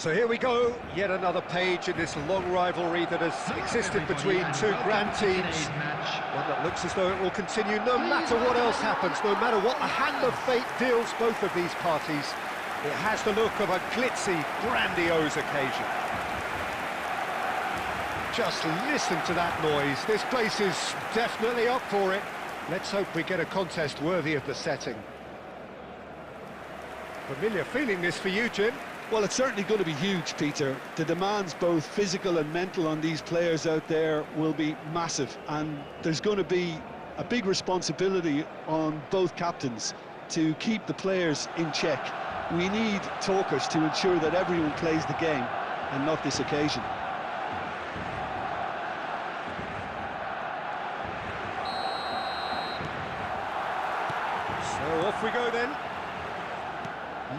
So here we go, yet another page in this long rivalry that has existed between two grand teams. One that looks as though it will continue no matter what else happens, no matter what the hand of fate deals both of these parties. It has the look of a glitzy, grandiose occasion. Just listen to that noise. This place is definitely up for it. Let's hope we get a contest worthy of the setting. Familiar feeling this for you, Jim? Well, it's certainly going to be huge, Peter. The demands, both physical and mental, on these players out there will be massive, and there's going to be a big responsibility on both captains to keep the players in check. We need talkers to ensure that everyone plays the game, and not this occasion. So off we go then.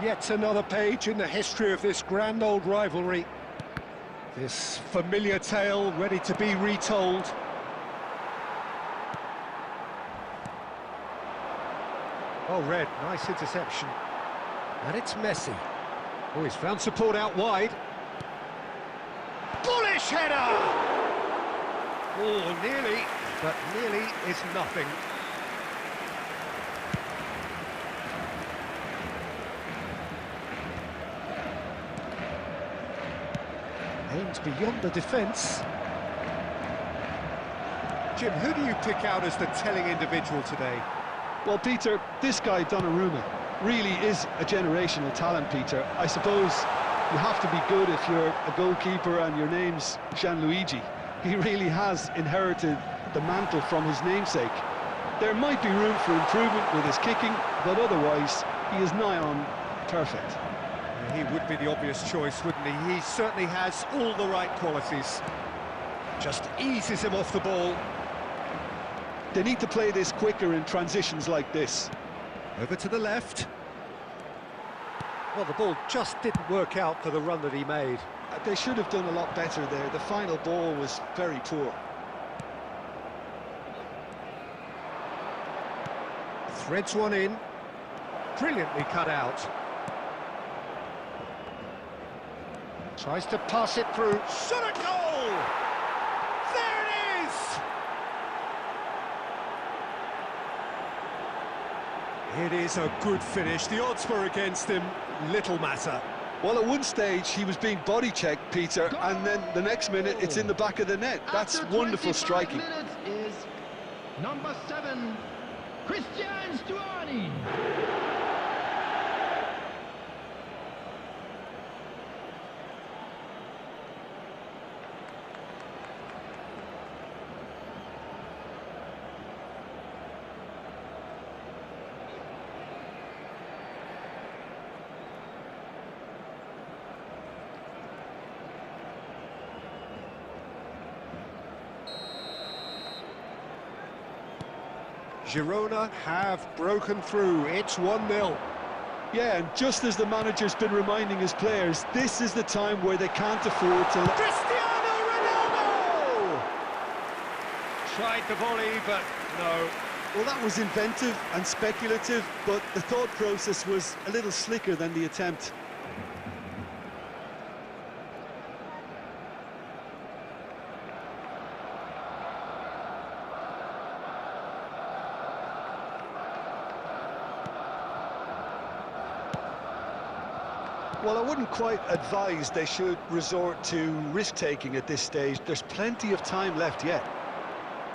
Yet another page in the history of this grand old rivalry. This familiar tale ready to be retold. Oh, Red, nice interception. And it's Messi. Oh, he's found support out wide. Bullish header! Oh, nearly, but nearly is nothing. Aims beyond the defence. Jim, who do you pick out as the telling individual today? Well, Peter, this guy, Donnarumma, really is a generational talent, Peter. I suppose you have to be good if you're a goalkeeper and your name's Gianluigi. He really has inherited the mantle from his namesake. There might be room for improvement with his kicking, but otherwise, he is nigh on perfect. He would be the obvious choice, wouldn't he? He certainly has all the right qualities. Just eases him off the ball. They need to play this quicker in transitions like this. Over to the left. Well, the ball just didn't work out for the run that he made. They should have done a lot better there. The final ball was very poor. Threads one in. Brilliantly cut out. Tries to pass it through. Shot a goal! There it is! It is a good finish. The odds were against him. Little matter. Well, at one stage, he was being body-checked, Peter, and then the next minute, it's in the back of the net. That's wonderful striking. Minutes is number 7, Christian Stuani. Girona have broken through. It's 1-0. Yeah, and just as the manager's been reminding his players, this is the time where they can't afford to... Cristiano Ronaldo! Tried the volley, but no. Well, that was inventive and speculative, but the thought process was a little slicker than the attempt. Well, I wouldn't quite advise they should resort to risk-taking at this stage. There's plenty of time left yet.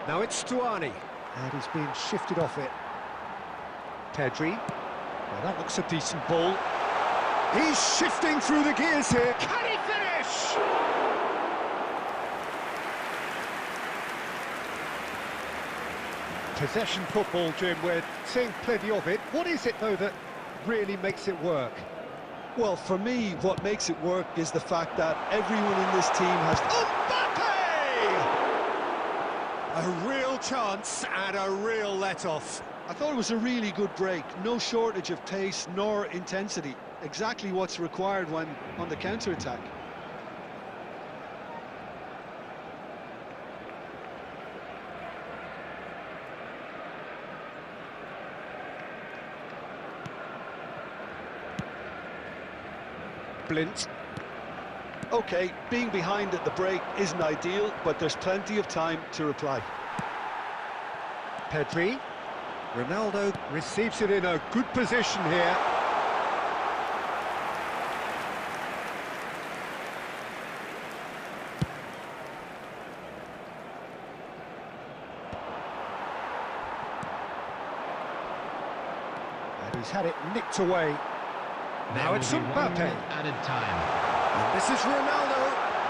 Now it's Stuani, and he's being shifted off it. Pedri. Well, that looks a decent ball. He's shifting through the gears here. Can he finish? Possession football, Jim, we're seeing plenty of it. What is it, though, that really makes it work? Well, for me, what makes it work is the fact that everyone in this team has... Mbappe! A real chance and a real let-off. I thought it was a really good break. No shortage of pace nor intensity. Exactly what's required when on the counter-attack. Blint. OK, being behind at the break isn't ideal, but there's plenty of time to reply. Pedri. Ronaldo receives it in a good position here. And he's had it nicked away. Now it's Mbappe. Added time. And this is Ronaldo.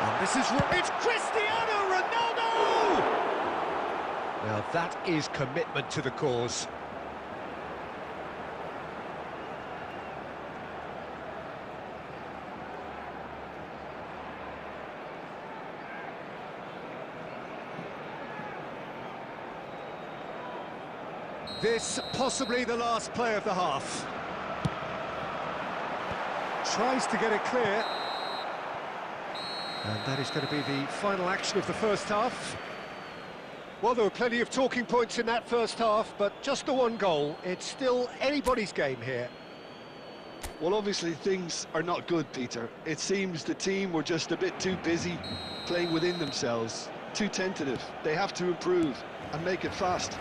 And this is... It's Cristiano Ronaldo! Now that is commitment to the cause. This possibly the last play of the half. Tries to get it clear. And that is going to be the final action of the first half. Well, there were plenty of talking points in that first half, but just the one goal. It's still anybody's game here. Well, obviously things are not good, Peter. It seems the team were just a bit too busy playing within themselves, too tentative. They have to improve and make it fast.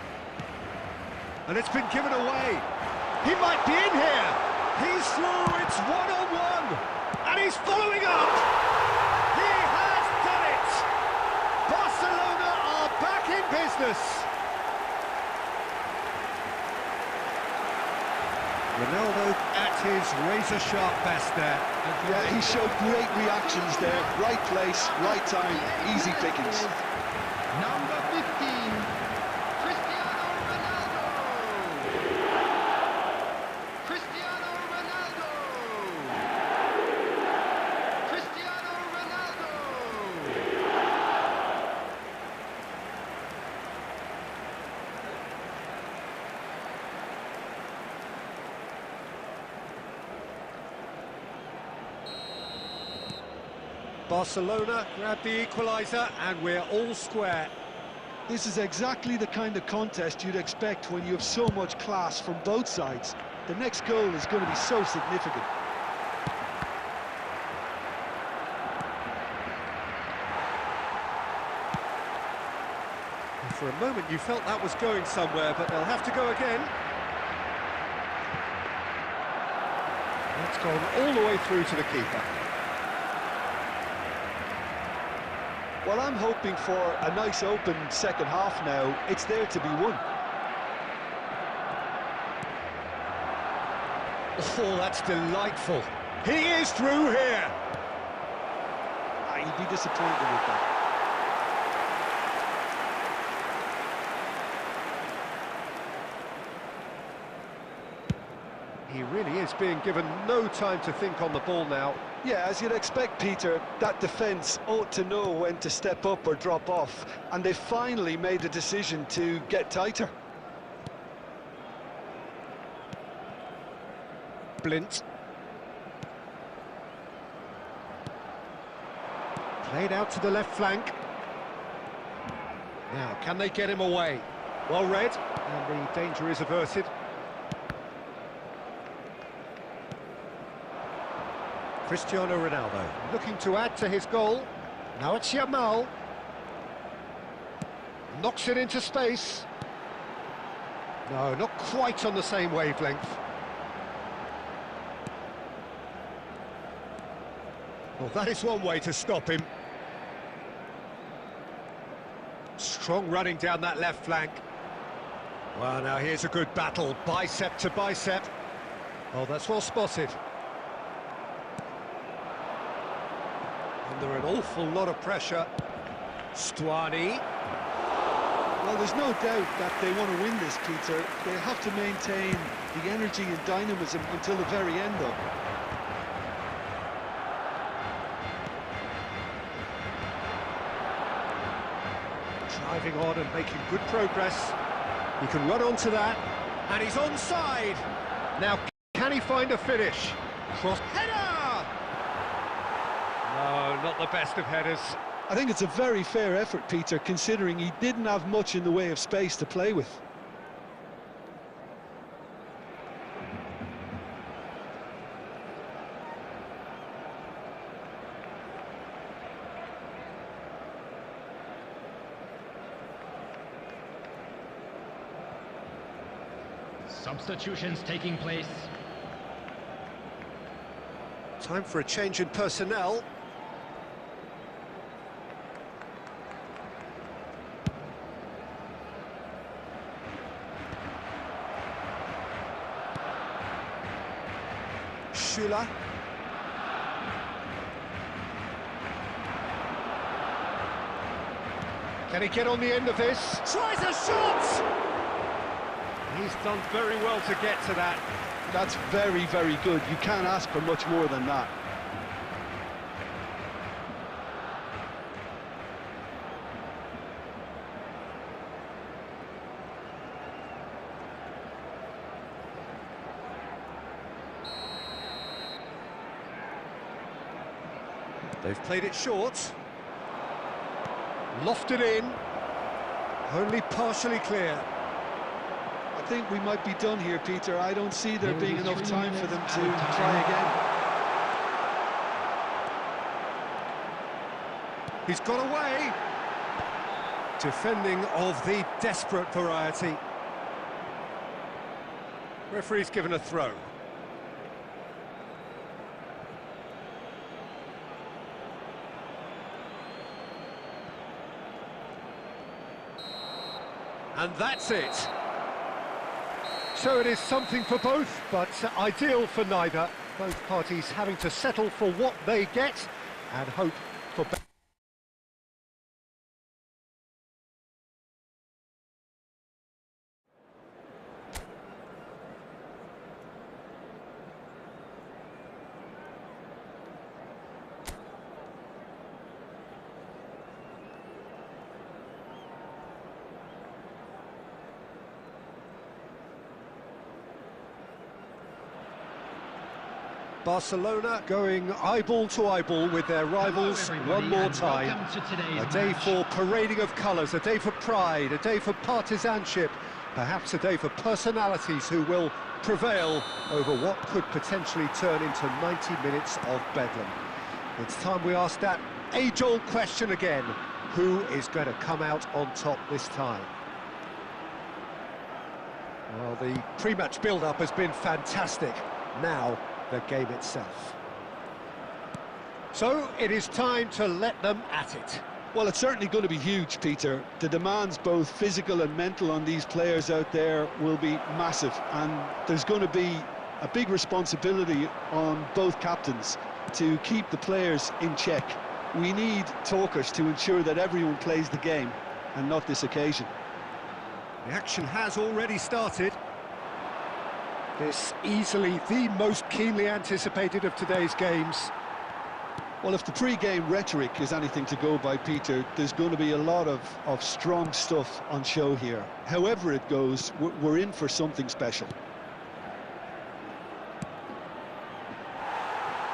And it's been given away. He might be in here. He's through, it's one-on-one. And he's following up. He has done it. Barcelona are back in business. Ronaldo at his razor-sharp best there. Yeah, he showed great reactions there. Right place, right time, easy pickings. Number 15, Cristiano Ronaldo. Cristiano Ronaldo. Cristiano Ronaldo. Barcelona grab the equaliser and we're all square. This is exactly the kind of contest you'd expect when you have so much class from both sides. The next goal is going to be so significant. And for a moment you felt that was going somewhere, but they'll have to go again. That's gone all the way through to the keeper. Well, I'm hoping for a nice open second half now. It's there to be won. Oh, that's delightful. He is through here. You'd be disappointed with that. He really is being given no time to think on the ball now. Yeah, as you'd expect, Peter, that defence ought to know when to step up or drop off, and they finally made the decision to get tighter. Blint. Played out to the left flank. Now, can they get him away? Well read, and the danger is averted. Cristiano Ronaldo looking to add to his goal. Now it's Yamal. Knocks it into space. No, not quite on the same wavelength. Well, that is one way to stop him. Strong running down that left flank. Well, now here's a good battle, bicep to bicep. Oh, that's well spotted. Under an awful lot of pressure. Stuani. Well, there's no doubt that they want to win this, Peter. They have to maintain the energy and dynamism until the very end, though. Driving on and making good progress. He can run onto that, and he's onside. Now, can he find a finish? Cross header! No, not the best of headers. I think it's a very fair effort, Peter, considering he didn't have much in the way of space to play with. Substitutions taking place. Time for a change in personnel. Schüller. Can he get on the end of this? Tries a shot! He's done very well to get to that. That's very, very good. You can't ask for much more than that. They've played it short. Lofted in. Only partially clear. I think we might be done here, Peter. I don't see there being enough time for them to try again. He's got away. Defending of the desperate variety. Referee's given a throw. And that's it. So it is something for both, but ideal for neither. Both parties having to settle for what they get and hope for better. Barcelona going eyeball to eyeball with their rivals one more time. A day for parading of colours, a day for pride, a day for partisanship, perhaps a day for personalities who will prevail over what could potentially turn into 90 minutes of bedlam. It's time we ask that age-old question again: who is going to come out on top this time? Well, the pre-match build-up has been fantastic. Now, the game itself. So, it is time to let them at it. Well, it's certainly going to be huge, Peter. The demands, both physical and mental, on these players out there will be massive, and there's going to be a big responsibility on both captains to keep the players in check. We need talkers to ensure that everyone plays the game, and not this occasion. The action has already started. This easily the most keenly anticipated of today's games. Well, if the pre-game rhetoric is anything to go by, Peter, there's going to be a lot of strong stuff on show here. However it goes, we're in for something special.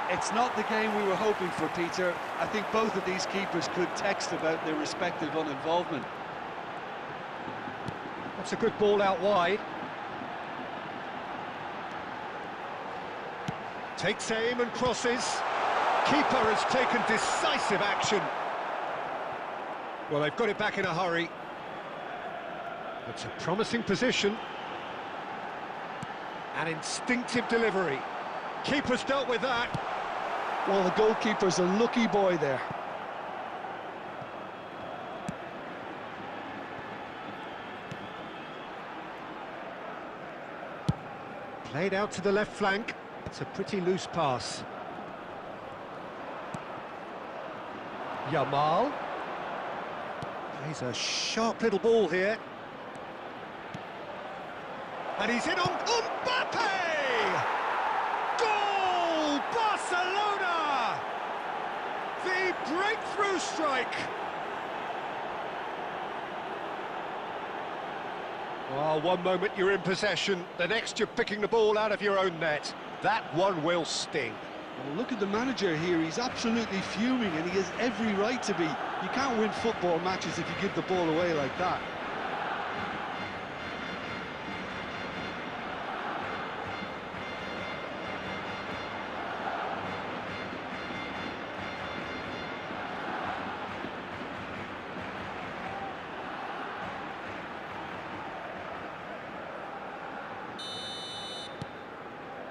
It's not the game we were hoping for, Peter. I think both of these keepers could text about their respective uninvolvement. That's a good ball out wide. Takes aim and crosses. Keeper has taken decisive action. Well, they've got it back in a hurry. It's a promising position. An instinctive delivery. Keeper's dealt with that. Well, the goalkeeper's a lucky boy there. Played out to the left flank. It's a pretty loose pass. Yamal. Plays a sharp little ball here. And he's in on Mbappe! Goal! Barcelona! The breakthrough strike! Well, one moment you're in possession, the next you're picking the ball out of your own net. That one will sting. Well, look at the manager here, he's absolutely fuming and he has every right to be. You can't win football matches if you give the ball away like that.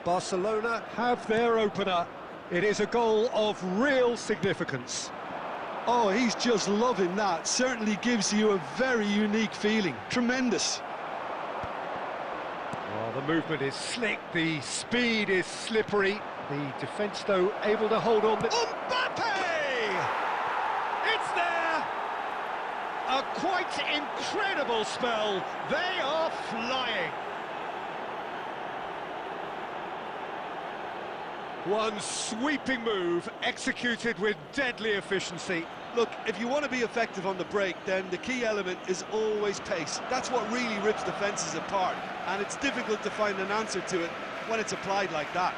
Barcelona have their opener. It is a goal of real significance. Oh, he's just loving that. Certainly gives you a very unique feeling. Tremendous. Oh, the movement is slick, the speed is slippery. The defence, though, able to hold on. Mbappe! It's there! A quite incredible spell. They are flying. One sweeping move, executed with deadly efficiency. Look, if you want to be effective on the break, then the key element is always pace. That's what really rips defences apart, and it's difficult to find an answer to it when it's applied like that.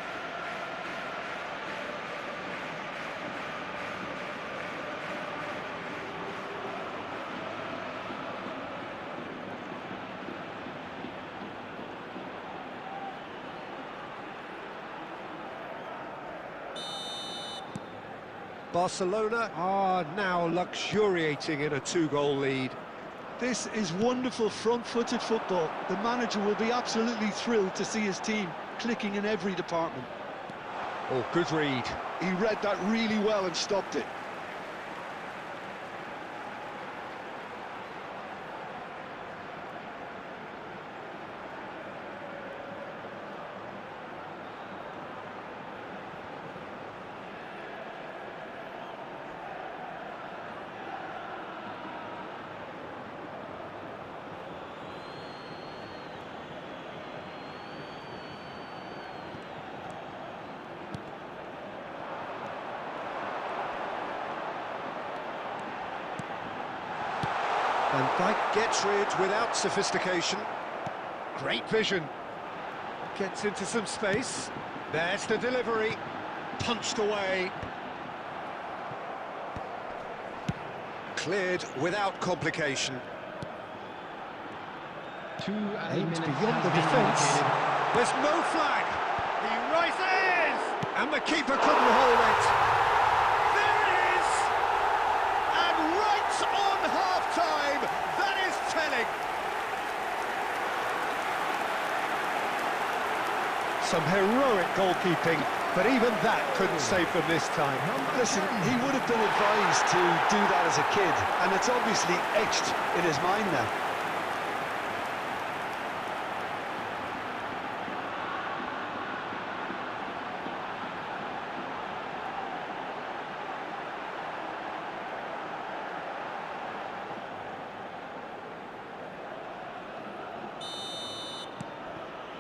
Barcelona are now luxuriating in a two-goal lead. This is wonderful front-footed football. The manager will be absolutely thrilled to see his team clicking in every department. Oh, good read. He read that really well and stopped it. And Dijk gets rid without sophistication. Great vision. Gets into some space. There's the delivery. Punched away. Cleared without complication. Aimed beyond the defence. There's no flag. He rises! And the keeper couldn't hold it. There it is! And right on half-time, that is telling. Some heroic goalkeeping, but even that couldn't save them this time. Listen, he would have been advised to do that as a kid, and it's obviously etched in his mind now.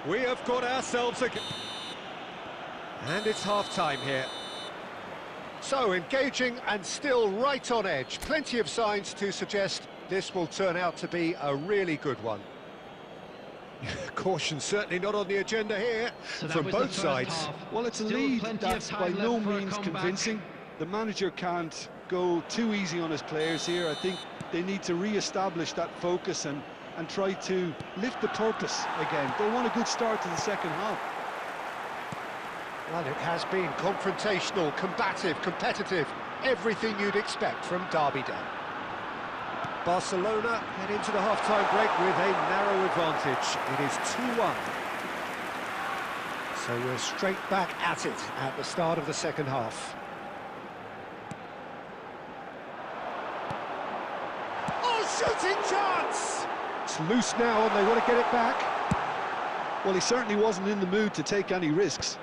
We have got ourselves a... And it's half-time here. So, engaging and still right on edge. Plenty of signs to suggest this will turn out to be a really good one. Caution certainly not on the agenda here from both sides. Well, it's a lead that's by no means convincing. The manager can't go too easy on his players here. I think they need to re-establish that focus and and try to lift the purpose again. They want a good start to the second half. Well, it has been confrontational, combative, competitive, everything you'd expect from Derby Day. Barcelona head into the half-time break with a narrow advantage. It is 2-1. So we're straight back at it at the start of the second half. Oh, shooting chance! It's loose now and they want to get it back. Well, he certainly wasn't in the mood to take any risks.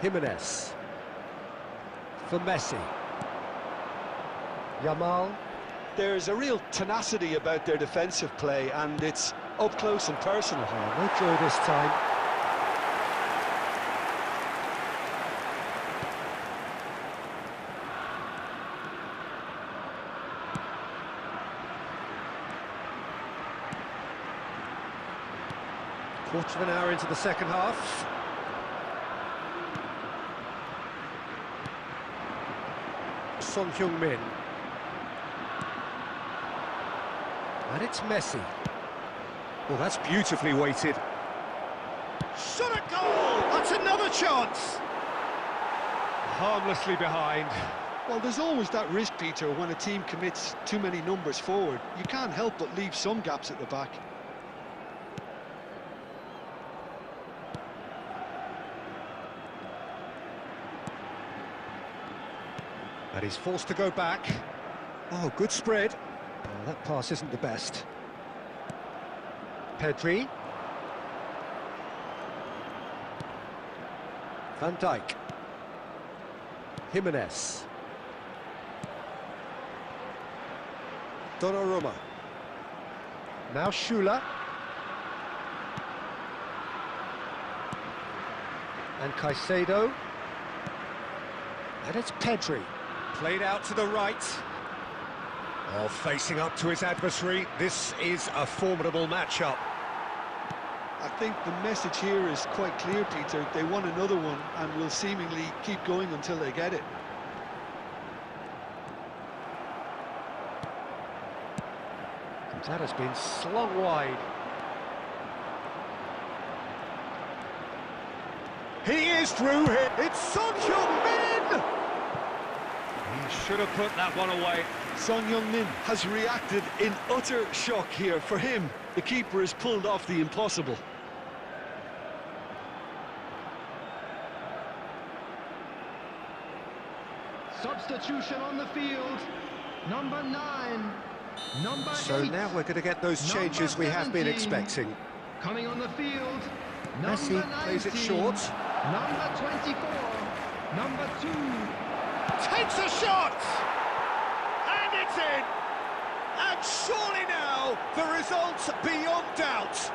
Jimenez for Messi. Yamal. There's a real tenacity about their defensive play, and it's up close and personal. Oh, no joy this time. Quarter of an hour into the second half. Son Heung-min. And it's Messi. Well, that's beautifully weighted. Shot a goal! That's another chance! Harmlessly behind. Well, there's always that risk, Peter, when a team commits too many numbers forward. You can't help but leave some gaps at the back. And he's forced to go back. Oh, good spread. Oh, that pass isn't the best. Pedri. Van Dijk. Jimenez. Donnarumma. Now Schüller. And Caicedo. And it's Pedri. Played out to the right. Oh, facing up to his adversary. This is a formidable matchup. I think the message here is quite clear, Peter. They want another one and will seemingly keep going until they get it. That has been slung wide. He is through here. It's Son Heung-min! He should have put that one away. Son Heung-min has reacted in utter shock here. For him, the keeper has pulled off the impossible. Substitution on the field. Number 9. Number 8. So now we're going to get those changes we have been 17. expecting. Coming on the field. Messi Number plays it 19. short. Number 24. Number 2. Takes a shot! And it's in! And surely now, the result's beyond doubt.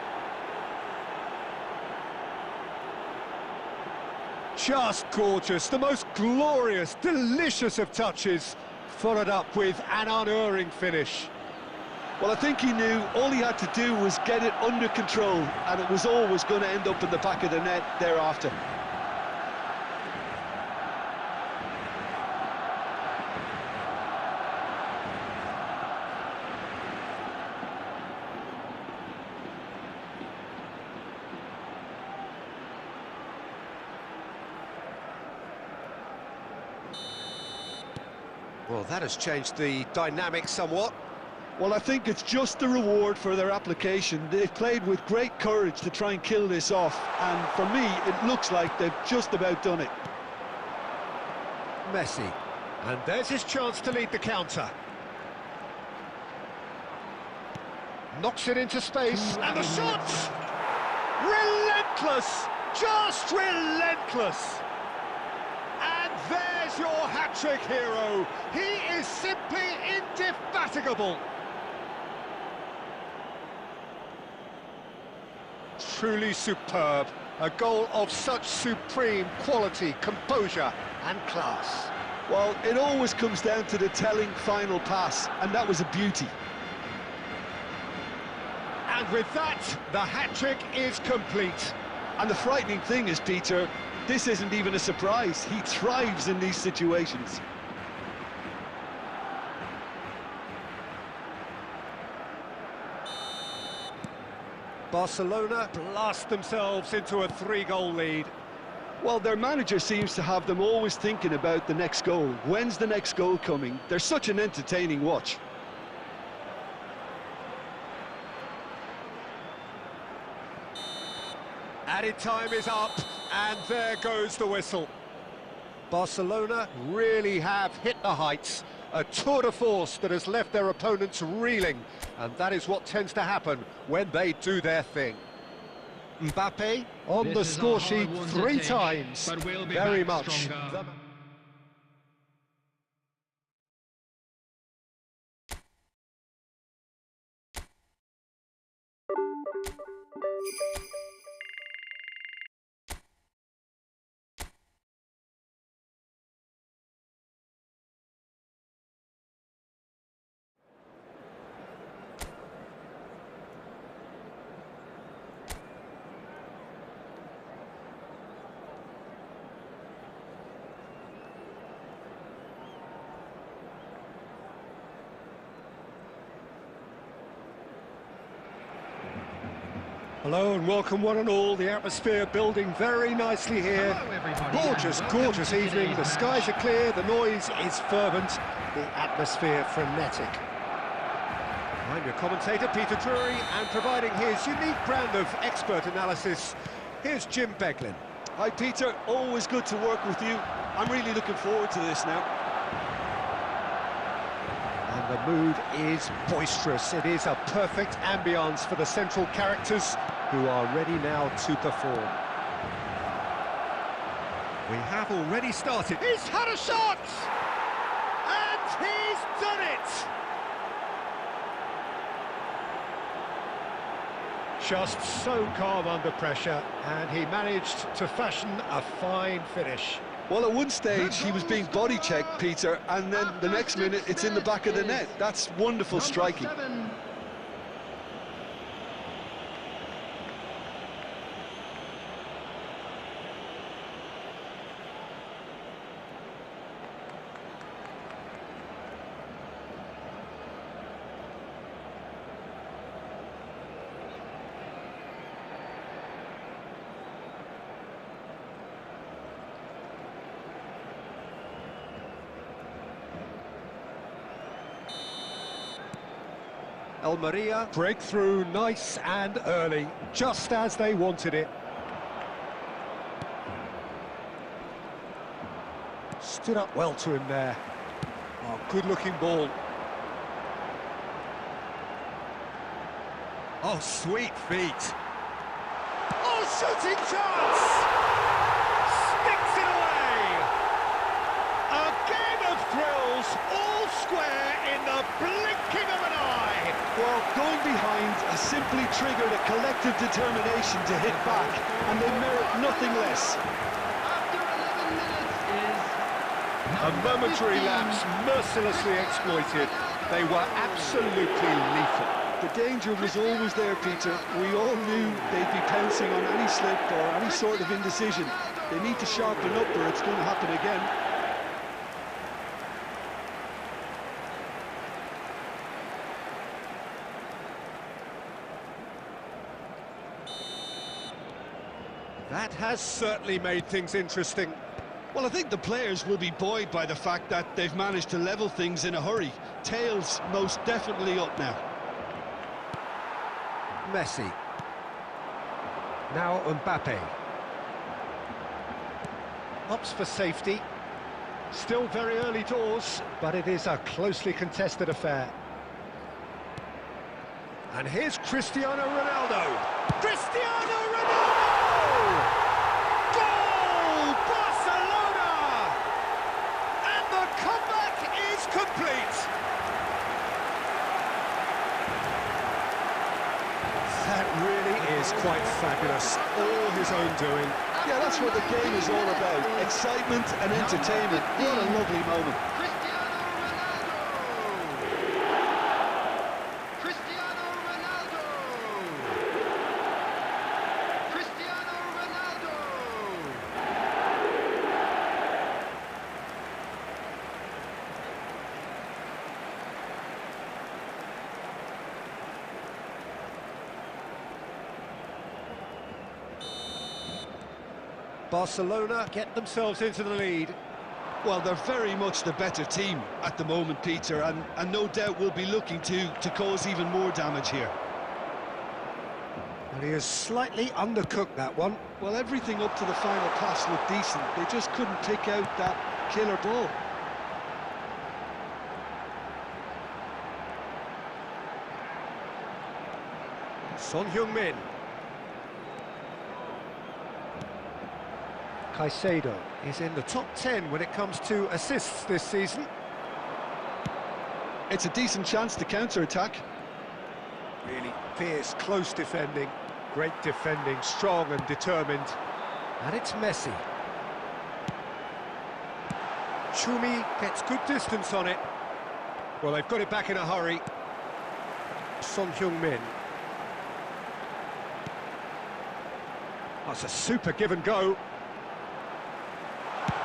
Just gorgeous, the most glorious, delicious of touches, followed up with an unerring finish. Well, I think he knew all he had to do was get it under control, and it was always going to end up in the back of the net thereafter. Well, that has changed the dynamic somewhat. Well, I think it's just the reward for their application. They've played with great courage to try and kill this off, and for me, it looks like they've just about done it. Messi. And there's his chance to lead the counter. Knocks it into space, and the shot! Relentless! Just relentless! And there's your hat-trick hero. He is simply indefatigable. Truly superb. A goal of such supreme quality, composure and class. Well, it always comes down to the telling final pass, and that was a beauty. And with that, the hat-trick is complete. And the frightening thing is, Peter, this isn't even a surprise. He thrives in these situations. Barcelona blast themselves into a 3-goal lead. Well, their manager seems to have them always thinking about the next goal. When's the next goal coming? They're such an entertaining watch. Added time is up, and there goes the whistle. Barcelona really have hit the heights. A tour de force that has left their opponents reeling, and that is what tends to happen when they do their thing. Mbappe on the score sheet 3 times. Very much. Hello and welcome one and all. The atmosphere building very nicely here. Gorgeous, gorgeous evening. The skies are clear, the noise is fervent, the atmosphere frenetic. I'm your commentator, Peter Drury, and providing his unique brand of expert analysis, here's Jim Beglin. Hi, Peter. Always good to work with you. I'm really looking forward to this now. And the mood is boisterous. It is a perfect ambience for the central characters who are ready now to perform. We have already started. He's had a shot! And he's done it! Just so calm under pressure, and he managed to fashion a fine finish. Well, at one stage he was being body checked, Peter, and then the next minute it's in the back of the net. That's wonderful striking. Almeria breakthrough nice and early, just as they wanted it. Stood up well to him there. Oh, good-looking ball. Oh, sweet feet. Oh, shooting chance! Sticks it away! A game of thrills, all square in the blinking of an eye. Well, going behind has simply triggered a collective determination to hit back, and they merit nothing less. After 11 minutes is... A momentary lapse mercilessly exploited. They were absolutely lethal. The danger was always there, Peter. We all knew they'd be pouncing on any slip or any sort of indecision. They need to sharpen up or it's going to happen again. That has certainly made things interesting. Well, I think the players will be buoyed by the fact that they've managed to level things in a hurry. Tails most definitely up now. Messi. Now Mbappe. Opts for safety. Still very early doors, but it is a closely contested affair. And here's Cristiano Ronaldo. Cristiano Ronaldo! Goal! Barcelona! And the comeback is complete. That really is quite fabulous. All his own doing. Yeah, that's what the game is all about. Excitement and entertainment. What a lovely moment. Cristiano Ronaldo! Cristiano Ronaldo! Barcelona get themselves into the lead. Well, they're very much the better team at the moment, Peter, and no doubt will be looking to cause even more damage here. And he has slightly undercooked that one. Well, everything up to the final pass looked decent. They just couldn't pick out that killer ball. Son Heung-min. Caicedo is in the top 10 when it comes to assists this season. It's a decent chance to counter-attack. Really fierce, close defending. Great defending, strong and determined. And it's Messi. Chumi gets good distance on it. Well, they've got it back in a hurry. Son Heung-min. That's a super give and go.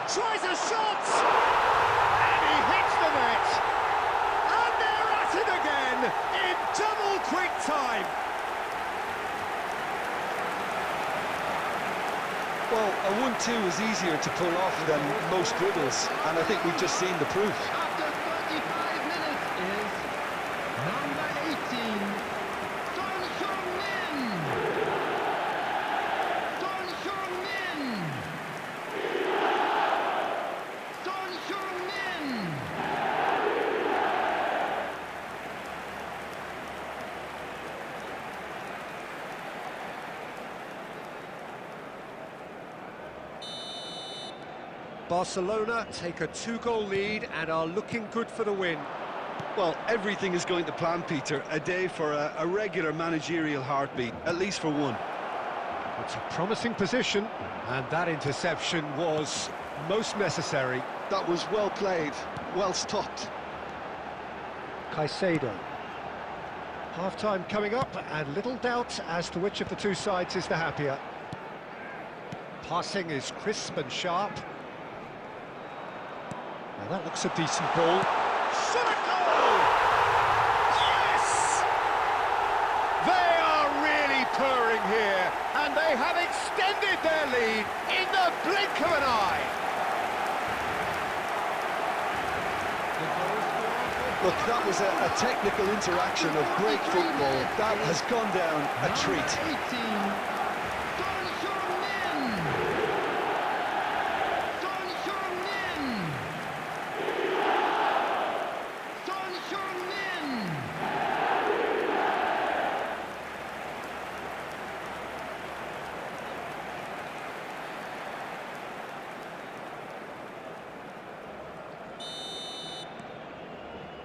Tries a shot! And he hits the net! And they're at it again in double quick time! Well, a 1-2 is easier to pull off than most dribbles, and I think we've just seen the proof. After 35 minutes is number 18, Son Heung-min. Son Heung-min. Son Heung-min. Barcelona take a 2-goal lead and are looking good for the win. Well, everything is going to plan, Peter. A day for a regular managerial heartbeat, at least for one. It's a promising position, and that interception was most necessary. That was well played, well stopped. Caicedo. Half-time coming up, and little doubt as to which of the two sides is the happier. Passing is crisp and sharp. Now that looks a decent ball. Shot a goal! Yes! They are really purring here, and they have extended their lead in the blink of an eye. Look, that was a technical interaction of great football. That has gone down a treat. 18.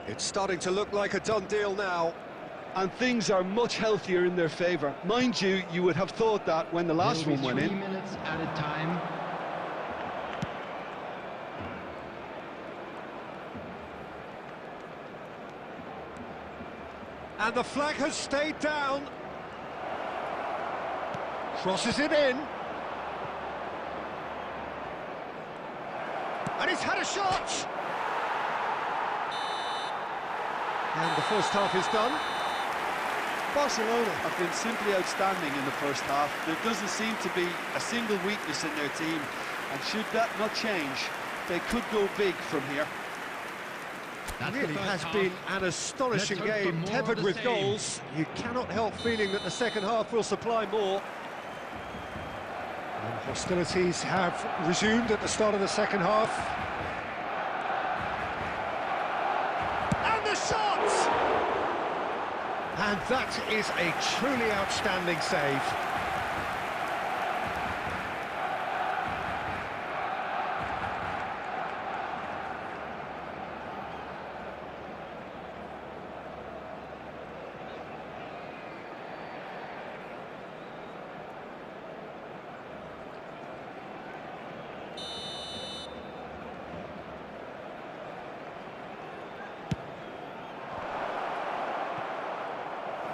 It's starting to look like a done deal now. And things are much healthier in their favour. Mind you, you would have thought that when the last one went in. 3 minutes at a time. And the flag has stayed down. Crosses it in. And he's had a shot! And the first half is done. Barcelona have been simply outstanding in the first half. There doesn't seem to be a single weakness in their team, and should that not change, they could go big from here. It really has been an astonishing game, peppered with goals. You cannot help feeling that the second half will supply more. And hostilities have resumed at the start of the second half. And the shot! And that is a truly outstanding save.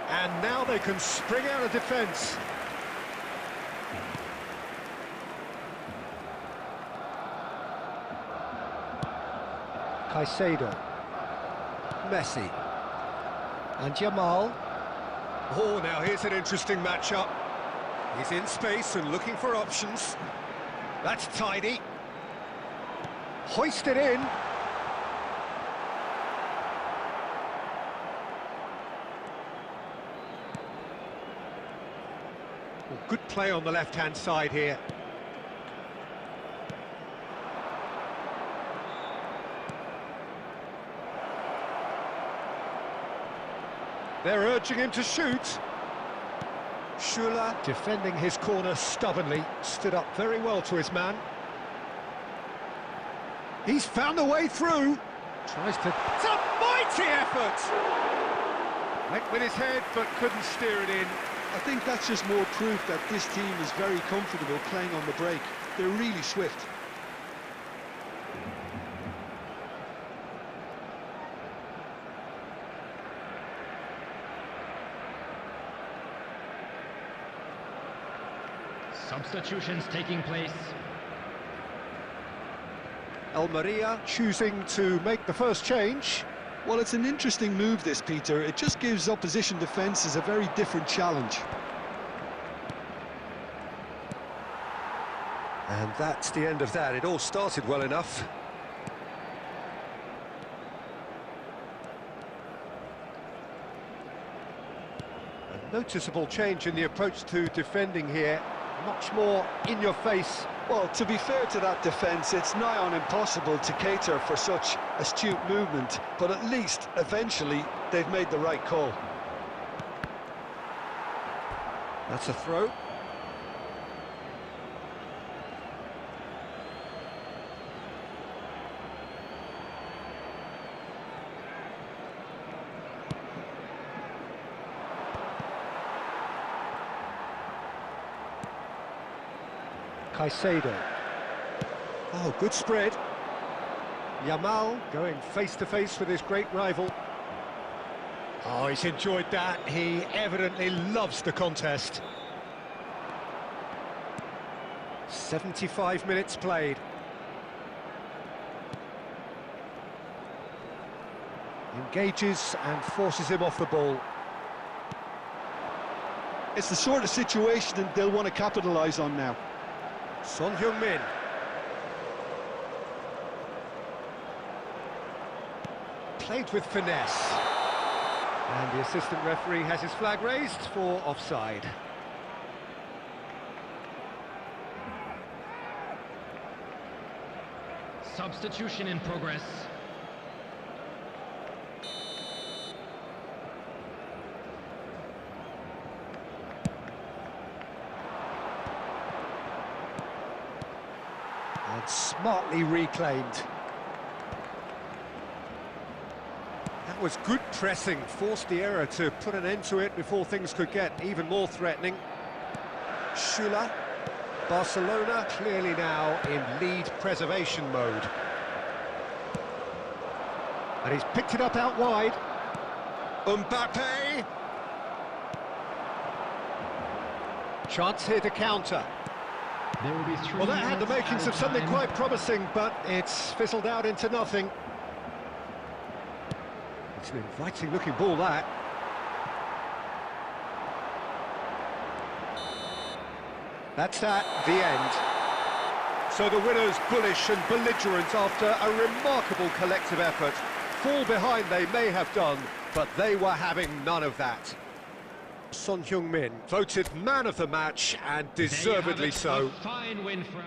And now they can spring out of defence. Caicedo. Messi. And Yamal. Oh, now here's an interesting matchup. He's in space and looking for options. That's tidy. Hoisted in. Well, good play on the left-hand side here. They're urging him to shoot. Schüller defending his corner stubbornly, stood up very well to his man. He's found a way through. Tries to... It's a mighty effort! Went with his head, but couldn't steer it in. I think that's just more proof that this team is very comfortable playing on the break. They're really swift. Substitutions taking place. Almeria choosing to make the first change. Well, it's an interesting move, this, Peter. It just gives opposition defences a very different challenge. And that's the end of that. It all started well enough. A noticeable change in the approach to defending here. Much more in your face. Well, to be fair to that defence, it's nigh on impossible to cater for such astute movement, but at least, eventually, they've made the right call. That's a throw. Caicedo. Oh, good spread. Yamal going face-to-face with his great rival. Oh, he's enjoyed that. He evidently loves the contest. 75 minutes played. Engages and forces him off the ball. It's the sort of situation that they'll want to capitalise on now. Son Heung-min. Played with finesse. And the assistant referee has his flag raised for offside. Substitution in progress. And smartly reclaimed. That was good pressing, forced the error to put an end to it before things could get even more threatening. Schüller. Barcelona clearly now in lead preservation mode. And he's picked it up out wide. Mbappe! Chance here to counter. There will be 3 Well, that had the minutes makings of added something time. quite promising, but it's fizzled out into nothing. It's an inviting-looking ball, that. That's that, the end. So the winners bullish and belligerent after a remarkable collective effort. Fall behind they may have done, but they were having none of that. Son Heung-min voted man of the match, and There you have deservedly it, so. a fine win for...